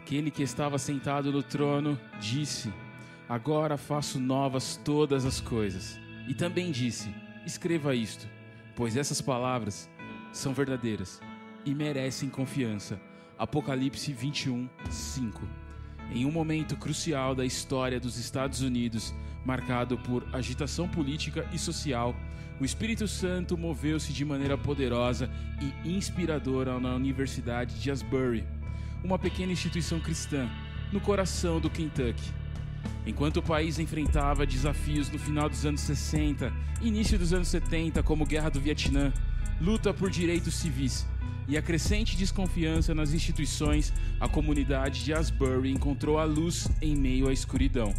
Aquele que estava sentado no trono disse: Agora faço novas todas as coisas. E também disse: Escreva isto, pois essas palavras são verdadeiras e merecem confiança. Apocalipse 21, 5. Em um momento crucial da história dos Estados Unidos, marcado por agitação política e social, o Espírito Santo moveu-se de maneira poderosa e inspiradora na Universidade de Asbury, uma pequena instituição cristã no coração do Kentucky. Enquanto o país enfrentava desafios no final dos anos 60 e início dos anos 70, como Guerra do Vietnã, luta por direitos civis e a crescente desconfiança nas instituições, a comunidade de Asbury encontrou a luz em meio à escuridão.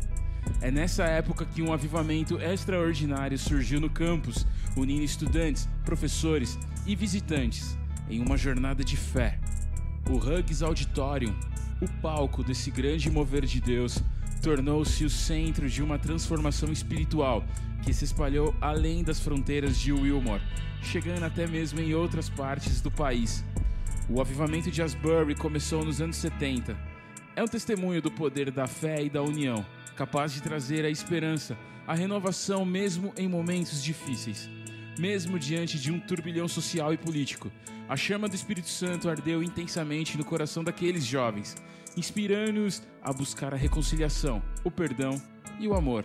É nessa época que um avivamento extraordinário surgiu no campus, unindo estudantes, professores e visitantes em uma jornada de fé. O Hughes Auditorium, o palco desse grande mover de Deus, tornou-se o centro de uma transformação espiritual que se espalhou além das fronteiras de Wilmore, chegando até mesmo em outras partes do país. O avivamento de Asbury começou nos anos 70. É um testemunho do poder da fé e da união, capaz de trazer a esperança, a renovação mesmo em momentos difíceis. Mesmo diante de um turbilhão social e político, a chama do Espírito Santo ardeu intensamente no coração daqueles jovens, inspirando-os a buscar a reconciliação, o perdão e o amor.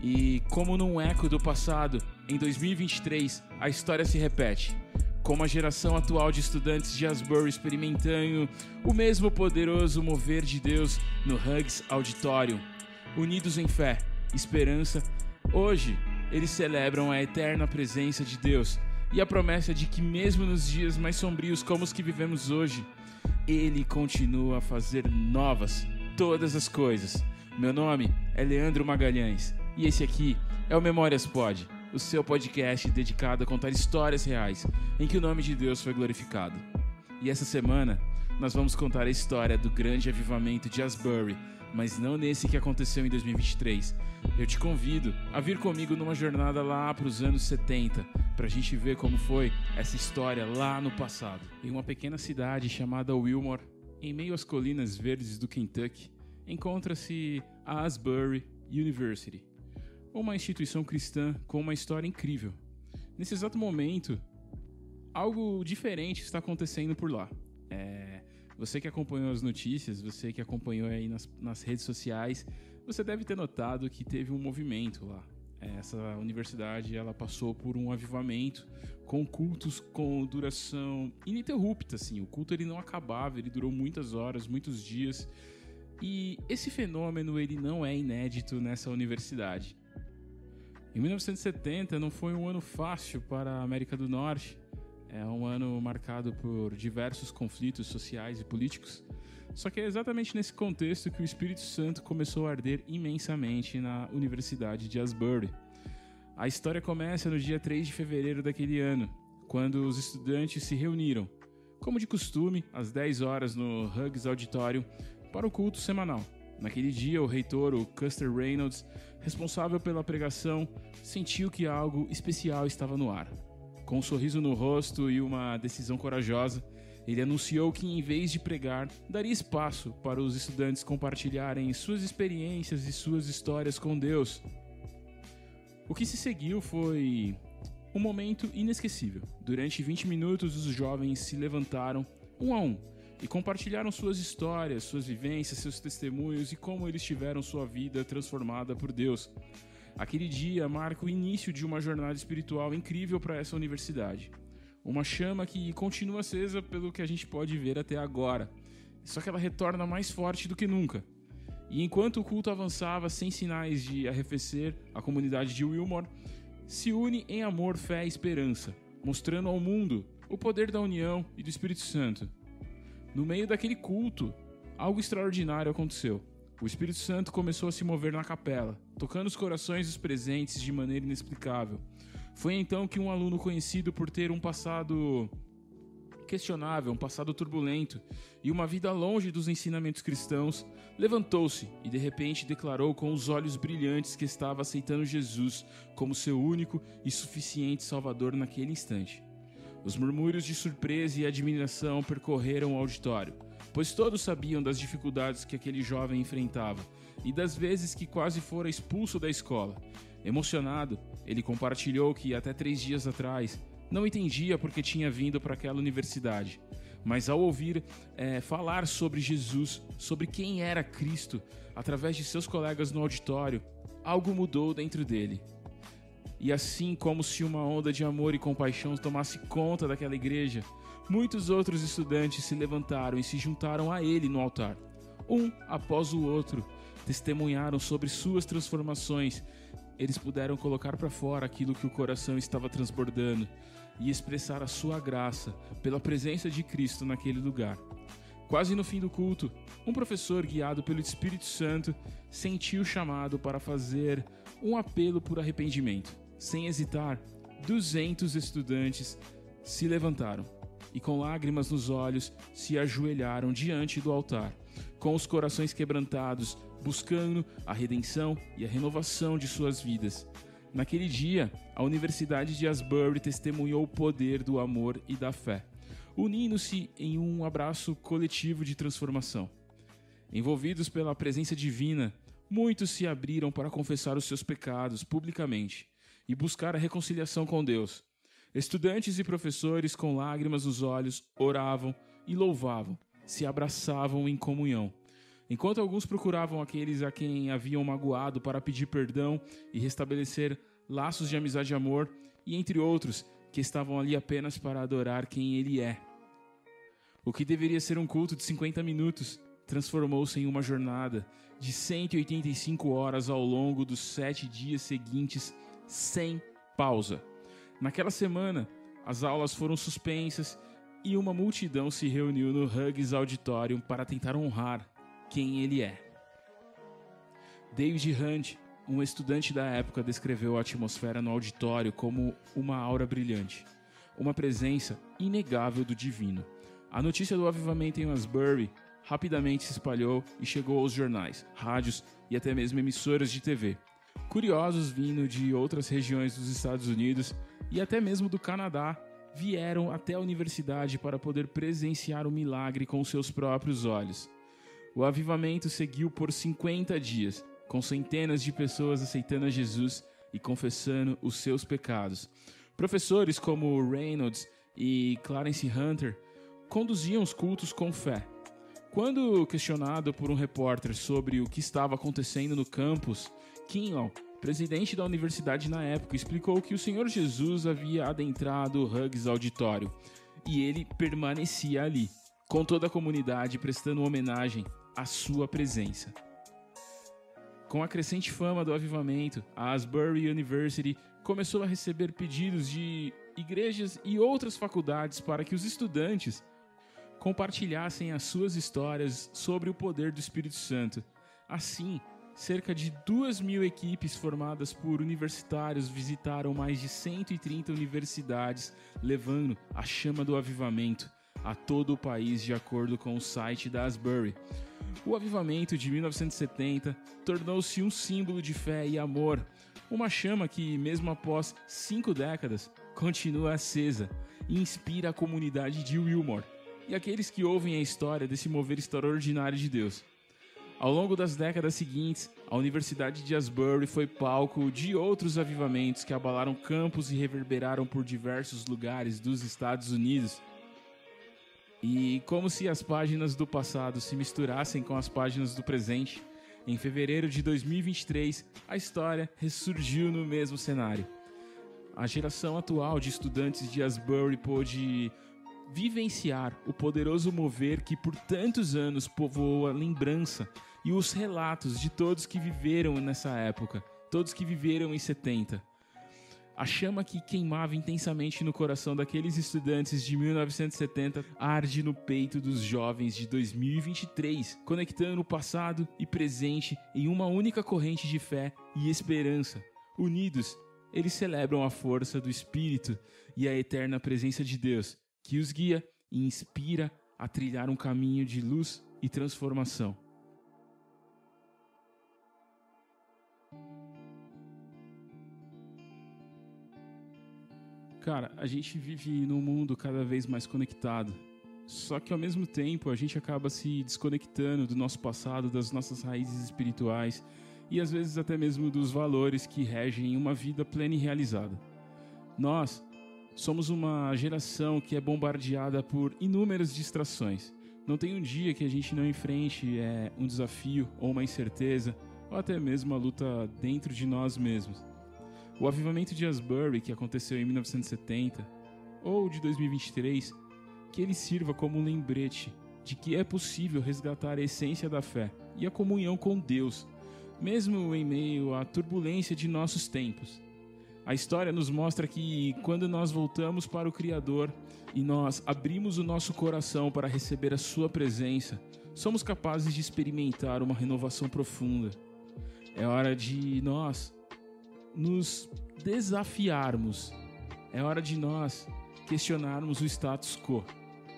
E, como num eco do passado, em 2023, a história se repete, com a geração atual de estudantes de Asbury experimentando o mesmo poderoso mover de Deus no Hughes Auditorium. Unidos em fé, esperança, hoje eles celebram a eterna presença de Deus e a promessa de que mesmo nos dias mais sombrios como os que vivemos hoje, Ele continua a fazer novas todas as coisas. Meu nome é Leandro Magalhães e esse aqui é o Memórias Pod, o seu podcast dedicado a contar histórias reais em que o nome de Deus foi glorificado. E essa semana nós vamos contar a história do grande avivamento de Asbury, mas não nesse que aconteceu em 2023. Eu te convido a vir comigo numa jornada lá para os anos 70, para a gente ver como foi essa história lá no passado. Em uma pequena cidade chamada Wilmore, em meio às colinas verdes do Kentucky, encontra-se a Asbury University, uma instituição cristã com uma história incrível. Nesse exato momento, algo diferente está acontecendo por lá. Você que acompanhou as notícias, você que acompanhou aí nas redes sociais, você deve ter notado que teve um movimento lá. Essa universidade ela passou por um avivamento com cultos com duração ininterrupta. Assim. O culto ele não acabava, ele durou muitas horas, muitos dias. E esse fenômeno ele não é inédito nessa universidade. Em 1970 não foi um ano fácil para a América do Norte. É um ano marcado por diversos conflitos sociais e políticos. Só que é exatamente nesse contexto que o Espírito Santo começou a arder imensamente na Universidade de Asbury. A história começa no dia 3 de fevereiro daquele ano, quando os estudantes se reuniram, como de costume, às 10 horas no Hughes Auditorium, para o culto semanal. Naquele dia, o reitor, o Custer Reynolds, responsável pela pregação, sentiu que algo especial estava no ar. Com um sorriso no rosto e uma decisão corajosa, ele anunciou que, em vez de pregar, daria espaço para os estudantes compartilharem suas experiências e suas histórias com Deus. O que se seguiu foi um momento inesquecível. Durante 20 minutos, os jovens se levantaram, um a um, e compartilharam suas histórias, suas vivências, seus testemunhos e como eles tiveram sua vida transformada por Deus. Aquele dia marca o início de uma jornada espiritual incrível para essa universidade. Uma chama que continua acesa pelo que a gente pode ver até agora, só que ela retorna mais forte do que nunca. E enquanto o culto avançava sem sinais de arrefecer, a comunidade de Wilmore se une em amor, fé e esperança, mostrando ao mundo o poder da união e do Espírito Santo. No meio daquele culto, algo extraordinário aconteceu. O Espírito Santo começou a se mover na capela, tocando os corações dos presentes de maneira inexplicável. Foi então que um aluno conhecido por ter um passado questionável, um passado turbulento e uma vida longe dos ensinamentos cristãos, levantou-se e de repente declarou com os olhos brilhantes que estava aceitando Jesus como seu único e suficiente Salvador naquele instante. Os murmúrios de surpresa e admiração percorreram o auditório, pois todos sabiam das dificuldades que aquele jovem enfrentava e das vezes que quase fora expulso da escola. Emocionado, ele compartilhou que até 3 dias atrás não entendia porque tinha vindo para aquela universidade, mas ao ouvir falar sobre Jesus, sobre quem era Cristo, através de seus colegas no auditório, algo mudou dentro dele. E assim como se uma onda de amor e compaixão tomasse conta daquela igreja, muitos outros estudantes se levantaram e se juntaram a ele no altar. Um após o outro, testemunharam sobre suas transformações. Eles puderam colocar para fora aquilo que o coração estava transbordando e expressar a sua graça pela presença de Cristo naquele lugar. Quase no fim do culto, um professor guiado pelo Espírito Santo sentiu o chamado para fazer um apelo por arrependimento. Sem hesitar, 200 estudantes se levantaram e com lágrimas nos olhos se ajoelharam diante do altar, com os corações quebrantados, buscando a redenção e a renovação de suas vidas. Naquele dia, a Universidade de Asbury testemunhou o poder do amor e da fé, unindo-se em um abraço coletivo de transformação. Envolvidos pela presença divina, muitos se abriram para confessar os seus pecados publicamente e buscar a reconciliação com Deus. Estudantes e professores, com lágrimas nos olhos, oravam e louvavam, se abraçavam em comunhão. Enquanto alguns procuravam aqueles a quem haviam magoado para pedir perdão e restabelecer laços de amizade e amor, e entre outros que estavam ali apenas para adorar quem Ele é. O que deveria ser um culto de 50 minutos transformou-se em uma jornada de 185 horas ao longo dos 7 dias seguintes, sem pausa. Naquela semana, as aulas foram suspensas e uma multidão se reuniu no Hughes Auditorium para tentar honrar quem ele é. David Hunt, um estudante da época, descreveu a atmosfera no auditório como uma aura brilhante, uma presença inegável do divino. A notícia do avivamento em Asbury rapidamente se espalhou e chegou aos jornais, rádios e até mesmo emissoras de TV. Curiosos vindo de outras regiões dos Estados Unidos e até mesmo do Canadá vieram até a universidade para poder presenciar o milagre com seus próprios olhos. O avivamento seguiu por 50 dias, com centenas de pessoas aceitando a Jesus e confessando os seus pecados. Professores como Reynolds e Clarence Hunter conduziam os cultos com fé. Quando questionado por um repórter sobre o que estava acontecendo no campus, Kinlaw, presidente da universidade na época, explicou que o Senhor Jesus havia adentrado o Hughes Auditório e ele permanecia ali, com toda a comunidade prestando homenagem à sua presença. Com a crescente fama do avivamento, a Asbury University começou a receber pedidos de igrejas e outras faculdades para que os estudantes compartilhassem as suas histórias sobre o poder do Espírito Santo. Assim, cerca de 2.000 equipes formadas por universitários visitaram mais de 130 universidades, levando a chama do avivamento a todo o país, de acordo com o site da Asbury. O avivamento de 1970 tornou-se um símbolo de fé e amor, uma chama que, mesmo após 5 décadas, continua acesa e inspira a comunidade de Wilmore e aqueles que ouvem a história desse mover extraordinário de Deus. Ao longo das décadas seguintes, a Universidade de Asbury foi palco de outros avivamentos que abalaram campos e reverberaram por diversos lugares dos Estados Unidos. E como se as páginas do passado se misturassem com as páginas do presente, em fevereiro de 2023, a história ressurgiu no mesmo cenário. A geração atual de estudantes de Asbury pôde vivenciar o poderoso mover que por tantos anos povoou a lembrança e os relatos de todos que viveram nessa época, todos que viveram em 70. A chama que queimava intensamente no coração daqueles estudantes de 1970 arde no peito dos jovens de 2023, conectando o passado e presente em uma única corrente de fé e esperança. Unidos, eles celebram a força do Espírito e a eterna presença de Deus, que os guia e inspira a trilhar um caminho de luz e transformação. Cara, a gente vive num mundo cada vez mais conectado Só que ao mesmo tempo a gente acaba se desconectando do nosso passado, das nossas raízes espirituais e às vezes até mesmo dos valores que regem uma vida plena e realizada. Nós somos uma geração que é bombardeada por inúmeras distrações. Não tem um dia que a gente não enfrente um desafio ou uma incerteza ou até mesmo uma luta dentro de nós mesmos. O avivamento de Asbury, que aconteceu em 1970 ou de 2023, que ele sirva como um lembrete de que é possível resgatar a essência da fé e a comunhão com Deus, mesmo em meio à turbulência de nossos tempos. A história nos mostra que quando nós voltamos para o Criador e nós abrimos o nosso coração para receber a sua presença, somos capazes de experimentar uma renovação profunda. É hora de nós nos desafiarmos. É hora de nós questionarmos o status quo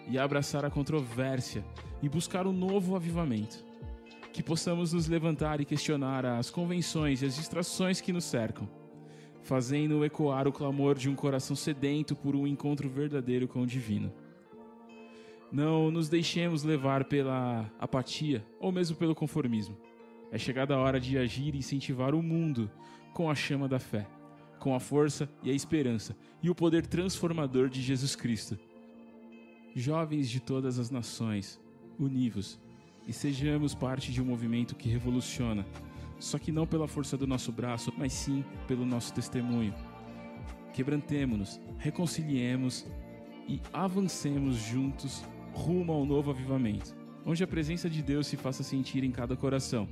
e abraçar a controvérsia e buscar um novo avivamento. Que possamos nos levantar e questionar as convenções e as distrações que nos cercam, fazendo ecoar o clamor de um coração sedento por um encontro verdadeiro com o divino. Não nos deixemos levar pela apatia ou mesmo pelo conformismo. É chegada a hora de agir e incentivar o mundo com a chama da fé, com a força e a esperança e o poder transformador de Jesus Cristo. Jovens de todas as nações, univos e sejamos parte de um movimento que revoluciona, só que não pela força do nosso braço, mas sim pelo nosso testemunho. Quebrantemo-nos, reconciliemos e avancemos juntos rumo ao novo avivamento, onde a presença de Deus se faça sentir em cada coração,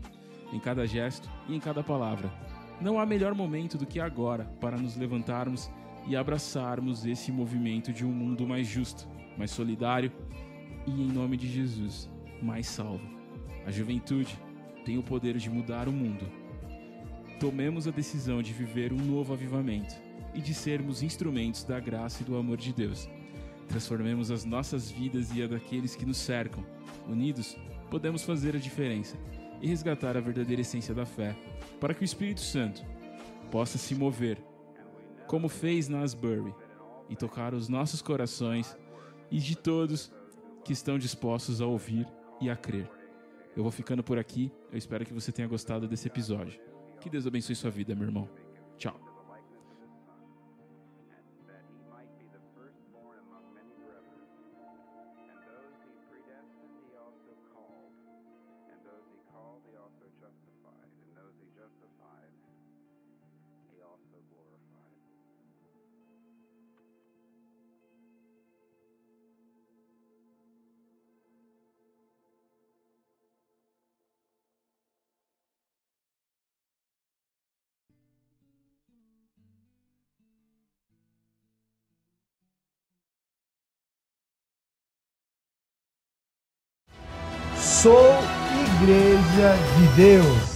em cada gesto e em cada palavra. Não há melhor momento do que agora para nos levantarmos e abraçarmos esse movimento de um mundo mais justo, mais solidário e, em nome de Jesus, mais salvo. A juventude tem o poder de mudar o mundo. Tomemos a decisão de viver um novo avivamento e de sermos instrumentos da graça e do amor de Deus. Transformemos as nossas vidas e a daqueles que nos cercam. Unidos, podemos fazer a diferença e resgatar a verdadeira essência da fé, para que o Espírito Santo possa se mover, como fez na Asbury, e tocar os nossos corações e de todos que estão dispostos a ouvir e a crer. Eu vou ficando por aqui, eu espero que você tenha gostado desse episódio. Que Deus abençoe sua vida, meu irmão. Tchau. Sou Igreja de Deus.